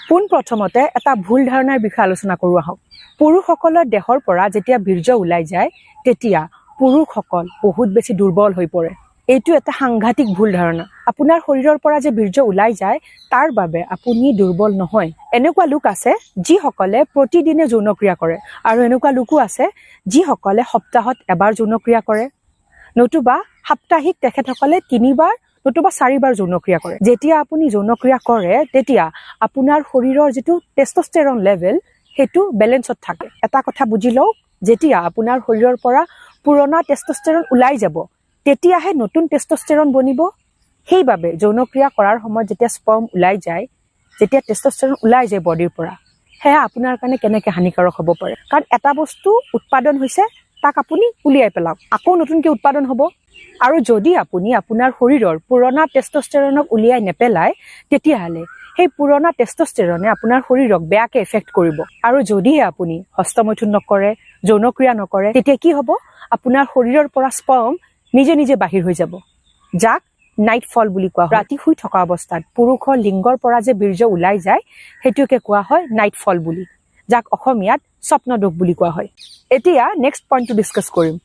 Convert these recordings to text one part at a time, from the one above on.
পোন প্ৰথমতে এটা ভুল ধাৰণাৰ বিষয়ে আলোচনা কৰো আহক। পুৰুষসকলৰ দেহৰ পৰা যেতিয়া বীৰ্য ওলাই যায় তেতিয়া পুৰুষসকল বহুত বেছি দুৰ্বল হৈ পৰে। এইটো এটা সাংঘাতিক ভুল ধাৰণা। আপোনাৰ শৰীৰৰ পৰা যে বীৰ্য ওলাই যায় তাৰ বাবে আপুনি দুৰ্বল নহয়। এনেকুৱা লোক আছে যিসকলে প্ৰতিদিনে যৌনক্ৰিয়া কৰে আৰু এনেকুৱা লোকো আছে যিসকলে সপ্তাহত এবাৰ যৌনক্ৰিয়া কৰে, নতুবা সাপ্তাহিক তেখেতসকলে 3 বাৰ নতুবা 4 বাৰ যৌনক্ৰিয়া কৰে। যেতিয়া আপুনি যৌনক্ৰিয়া কৰে তেতিয়া আপোনাৰ শৰীৰৰ যিটো টেষ্টষ্টেৰন লেভেল সেইটো বেলেঞ্চত থাকে। এটা কথা বুজি লওক, যেতিয়া আপোনাৰ শৰীৰৰ পৰা পুৰণা টেষ্টষ্টেৰন ওলাই যাব তেতিয়াহে নতুন টেষ্টষ্টেৰন বনিব। সেইবাবে যৌনক্ৰিয়া কৰাৰ সময়ত যেতিয়া স্পাৰ্ম ওলাই যায়, যেতিয়া টেষ্টষ্টেৰন ওলাই যায় বডিৰ পৰা, সেয়া আপোনাৰ কাৰণে কেনেকৈ হানিকাৰক হ'ব পাৰে। কাৰণ এটা বস্তু উৎপাদন হৈছে তাক আপুনি উলিয়াই পেলাওক, আকৌ নতুনকৈ উৎপাদন হ'ব। আৰু যদি আপুনি আপোনাৰ শৰীৰৰ পুৰণা টেষ্টষ্টেৰনক উলিয়াই নেপেলায় তেতিয়াহ'লে সেই পুৰণা টেষ্টষ্টেৰনে আপোনাৰ শৰীৰক বেয়াকৈ এফেক্ট কৰিব। আৰু যদিহে আপুনি হস্তমৈথুন নকৰে, যৌনক্ৰিয়া নকৰে, তেতিয়া কি হ'ব, আপোনাৰ শৰীৰৰ পৰা স্পাৰ্ম নিজে নিজে বাহিৰ হৈ যাব, যাক নাইট ফল বুলি কোৱা হয়। ৰাতি শুই থকা অৱস্থাত পুৰুষৰ লিংগৰ পৰা যে বীৰ্য ওলাই যায় সেইটোকে কোৱা হয় নাইট ফল বুলি, যাক অসমীয়াত স্বপ্নদোষ বুলি কোৱা হয়। এতিয়া নেক্সট পইণ্টটো ডিছকাছ কৰিম।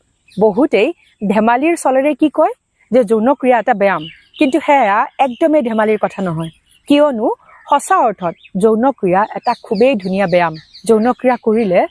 বহুতেই ধেমালিৰ চলেৰে কি কয় যে যৌনক্ৰিয়া এটা ব্যায়াম, কিন্তু সেয়া একদমেই ধেমালিৰ কথা নহয়। কিয়নো সঁচা অৰ্থত যৌনক্ৰিয়া এটা খুবেই ধুনীয়া ব্যায়াম। যৌনক্ৰিয়া কৰিলে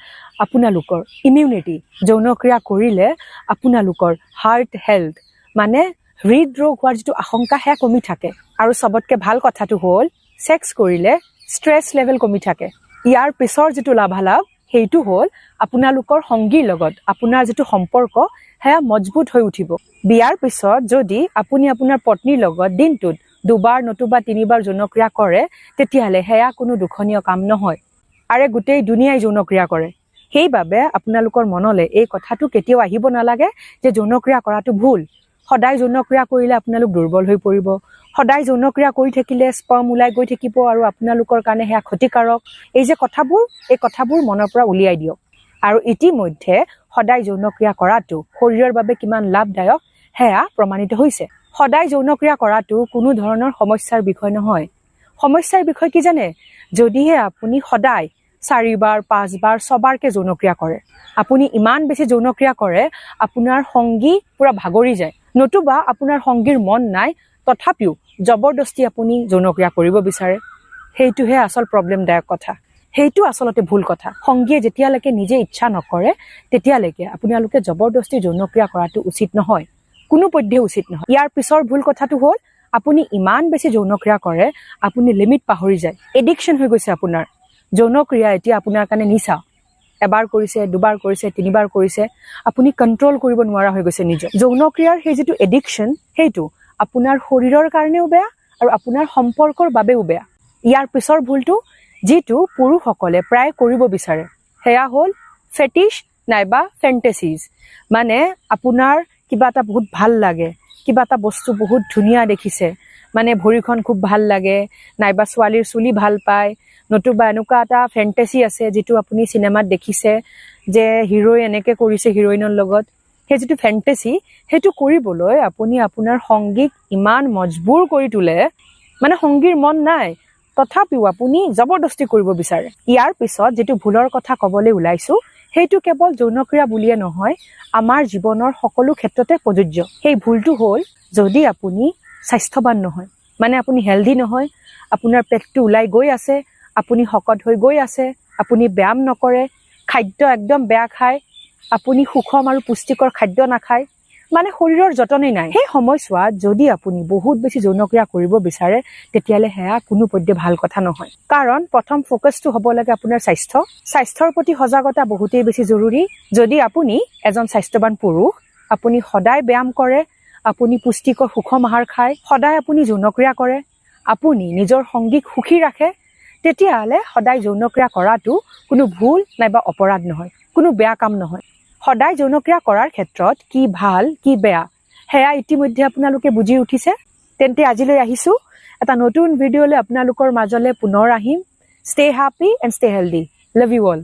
আপোনালোকৰ ইমিউনিটি, যৌনক্ৰিয়া কৰিলে আপোনালোকৰ হাৰ্ট হেল্থ মানে হৃদৰোগ হোৱাৰ যিটো আশংকা সেয়া কমি থাকে। আৰু চবতকৈ ভাল কথাটো হ'ল ছেক্স কৰিলে ষ্ট্ৰেছ লেভেল কমি থাকে। ইয়াৰ পিছৰ যিটো লাভালাভ সেইটো হ'ল আপোনালোকৰ সংগীৰ লগত আপোনাৰ যিটো সম্পৰ্ক সেয়া মজবুত হৈ উঠিব। বিয়াৰ পিছত যদি আপুনি আপোনাৰ পত্নীৰ লগত দিনটোত 2 বাৰ নতুবা 3 বাৰ যৌনক্ৰিয়া কৰে তেতিয়াহ'লে সেয়া কোনো দুখনীয় কাম নহয়। আৰু গোটেই দুনিয়াই যৌনক্ৰিয়া কৰে। সেইবাবে আপোনালোকৰ মনলৈ এই কথাটো কেতিয়াও আহিব নালাগে যে যৌনক্ৰিয়া কৰাটো ভুল। সদায় যৌনক্ৰিয়া কৰিলে আপোনালোক দুৰ্বল হৈ পৰিব, সদায় যৌনক্ৰিয়া কৰি থাকিলে স্পাৰ্ম ওলাই গৈ থাকিব আৰু আপোনালোকৰ কাৰণে সেয়া ক্ষতিকাৰক। এই যে কথাবোৰ, এই কথাবোৰ মনৰ পৰা উলিয়াই দিয়ক। আৰু ইতিমধ্যে সদায় যৌনক্ৰিয়া কৰাটো শৰীৰৰ বাবে কিমান লাভদায়ক সেয়া প্ৰমাণিত হৈছে। সদায় যৌনক্ৰিয়া কৰাটো কোনো ধৰণৰ সমস্যাৰ বিষয় নহয়। সমস্যাৰ বিষয় কি জানে? যদিহে আপুনি সদায় 4 বাৰ 5 বাৰ 6 বাৰকে যৌনক্ৰিয়া কৰে, আপুনি ইমান বেছি যৌনক্ৰিয়া কৰে আপোনাৰ সংগী পুৰা ভাগৰি যায়, নতুবা আপোনাৰ সংগীৰ মন নাই তথাপিও জবৰদস্তি আপুনি যৌনক্ৰিয়া কৰিব বিচাৰে। সেইটোহে আচল প্ৰব্লেমদায়ক কথা। সেইটো আচলতে ভুল কথা। সংগীয়ে যেতিয়ালৈকে নিজে ইচ্ছা নকৰে তেতিয়ালৈকে আপোনালোকে জবৰদস্তি যৌনক্ৰিয়া কৰাটো উচিত নহয়, কোনো পধ্যে উচিত নহয়। ইয়াৰ পিছৰ ভুল কথাটো হ'ল আপুনি ইমান বেছি যৌনক্ৰিয়া কৰে আপুনি লিমিট পাহৰি যায়, এডিকশ্যন হৈ গৈছে আপোনাৰ। যৌনক্ৰিয়া এতিয়া আপোনাৰ কাৰণে নিচা। এবাৰ কৰিছে, 2 বাৰ কৰিছে, 3 বাৰ কৰিছে, আপুনি কণ্ট্ৰল কৰিব নোৱাৰা হৈ গৈছে নিজৰ। যৌনক্ৰিয়াৰ সেই যিটো এডিকশ্যন সেইটো আপোনাৰ শৰীৰৰ কাৰণেও বেয়া আৰু আপোনাৰ সম্পৰ্কৰ বাবেও বেয়া। ইয়াৰ পিছৰ ভুলটো যিটো পুৰুষসকলে প্ৰায় কৰিব বিচাৰে সেয়া হ'ল ফেটিছ নাইবা ফেণ্টেচিজ। মানে আপোনাৰ কিবা এটা বহুত ভাল লাগে, কিবা এটা বস্তু বহুত ধুনীয়া দেখিছে, মানে ভৰিখন খুব ভাল লাগে, নাইবা ছোৱালীৰ চুলি ভাল পায়, নতুবা এনেকুৱা এটা ফেণ্টেচি আছে যিটো আপুনি চিনেমাত দেখিছে যে হিৰোই এনেকৈ কৰিছে হিৰোইনৰ লগত। সেই যিটো ফেণ্টেচি সেইটো কৰিবলৈ আপুনি আপোনাৰ সংগীক ইমান মজবুৰ কৰি তোলে, মানে সংগীৰ মন নাই তথাপিও আপুনি জবৰদস্তি কৰিব বিচাৰে। ইয়াৰ পিছত যিটো ভুলৰ কথা ক'বলৈ ওলাইছোঁ সেইটো কেৱল যৌনক্ৰিয়া বুলিয়ে নহয়, আমাৰ জীৱনৰ সকলো ক্ষেত্ৰতে প্ৰযোজ্য। সেই ভুলটো হ'ল যদি আপুনি স্বাস্থ্যৱান নহয়, মানে আপুনি হেল্ডি নহয়, আপোনাৰ পেটটো ওলাই গৈ আছে, আপুনি শকত হৈ গৈ আছে, আপুনি ব্যায়াম নকৰে, খাদ্য একদম বেয়া খায়, আপুনি সুষম আৰু পুষ্টিকৰ খাদ্য নাখায়, মানে শৰীৰৰ যতনেই নাই। সেই সময়ছোৱাত যদি আপুনি বহুত বেছি যৌনক্ৰিয়া কৰিব বিচাৰে তেতিয়াহ'লে সেয়া কোনো পধ্যে ভাল কথা নহয়। কাৰণ প্ৰথম ফ'কাছটো হ'ব লাগে আপোনাৰ স্বাস্থ্যৰ প্ৰতি সজাগতা বহুতেই বেছি জৰুৰী। যদি আপুনি এজন স্বাস্থ্যৱান পুৰুষ, আপুনি সদায় ব্যায়াম কৰে, আপুনি পুষ্টিকৰ সুষম আহাৰ খায়, সদায় আপুনি যৌনক্ৰিয়া কৰে, আপুনি নিজৰ সংগীক সুখী ৰাখে, তেতিয়াহ'লে সদায় যৌনক্ৰিয়া কৰাটো কোনো ভুল নাইবা অপৰাধ নহয়, কোনো বেয়া কাম নহয়। সদায় যৌনক্ৰিয়া কৰাৰ ক্ষেত্ৰত কি ভাল কি বেয়া সেয়া ইতিমধ্যে আপোনালোকে বুজি উঠিছে। তেন্তে আজিলৈ আহিছোঁ, এটা নতুন ভিডিঅ'লৈ আপোনালোকৰ মাজলৈ পুনৰ আহিম। Stay happy and stay healthy. Love you all.